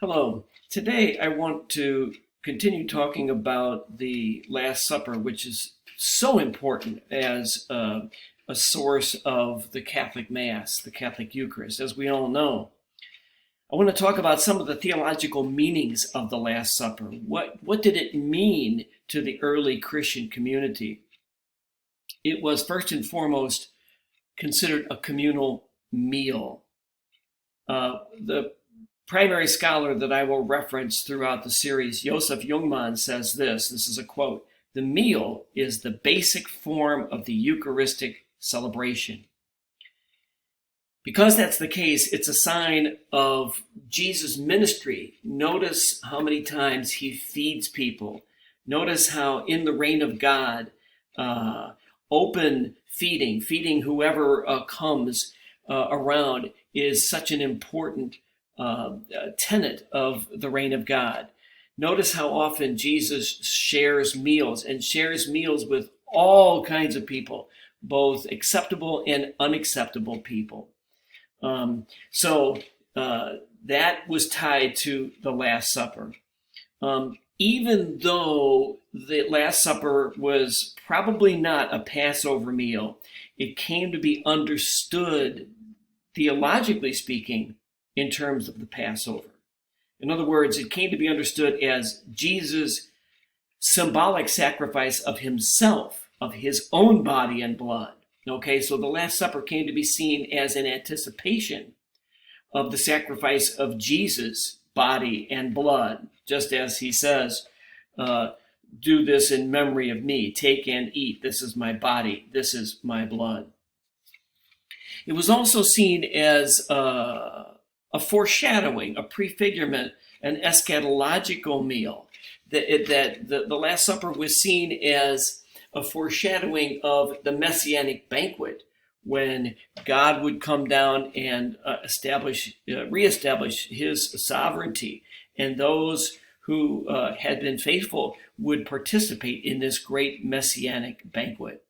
Hello. Today I want to continue talking about the Last Supper, which is so important as a source of the Catholic Mass, the Catholic Eucharist, as we all know. I want to talk about some of the theological meanings of the Last Supper. What did it mean to the early Christian community? It was first and considered a communal meal. The primary scholar that I will reference throughout the series, Josef Jungmann, says this is a quote: "The meal is the basic form of the Eucharistic celebration." Because that's the case, it's a sign of Jesus' ministry. Notice how many times he feeds people. Notice how in the reign of God, open feeding whoever comes around is such an important tenet of the reign of God. Notice how often Jesus shares meals with all kinds of people, both acceptable and unacceptable people. That was tied to the Last Supper. Even though the Last Supper was probably not a Passover meal, it came to be understood, theologically speaking, in terms of the Passover. In other words, it came to be understood as Jesus' symbolic sacrifice of himself, of his own body and blood. Okay, so the Last Supper came to be seen as an anticipation of the sacrifice of Jesus' body and blood, just as he says, "Do this in memory of me. Take and eat. This is my body. This is my blood." It was also seen as a foreshadowing, a prefigurement, an eschatological meal. The Last Supper was seen as a foreshadowing of the Messianic banquet, when God would come down and reestablish his sovereignty, and those who had been faithful would participate in this great Messianic banquet.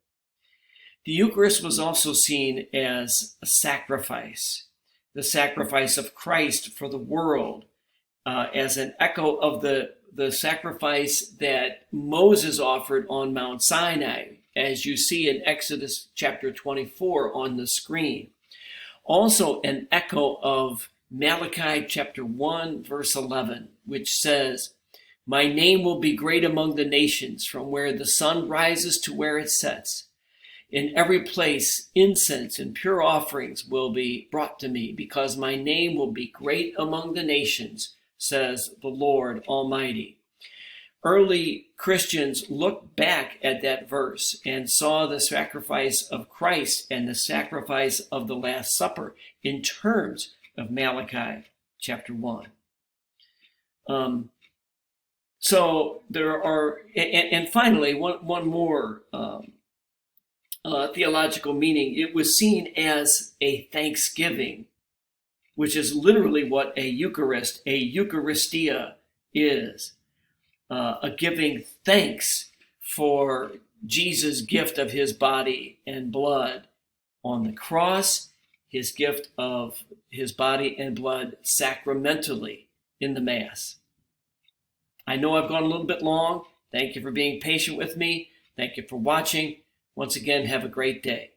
The Eucharist was also seen as a sacrifice, the sacrifice of Christ for the world, as an echo of the sacrifice that Moses offered on Mount Sinai, as you see in Exodus chapter 24 on the screen. Also an echo of Malachi chapter 1, verse 11, which says, "My name will be great among the nations, from where the sun rises to where it sets. In every place, incense and pure offerings will be brought to me, because my name will be great among the nations, says the Lord Almighty." Early Christians looked back at that verse and saw the sacrifice of Christ and the sacrifice of the Last Supper in terms of Malachi chapter 1. So there are, and finally, one more theological meaning. It was seen as a thanksgiving, which is literally what a Eucharist, a Eucharistia, is. A giving thanks for Jesus' gift of his body and blood on the cross, his gift of his body and blood sacramentally in the Mass. I know I've gone a little bit long. Thank you for being patient with me. Thank you for watching. Once again, have a great day.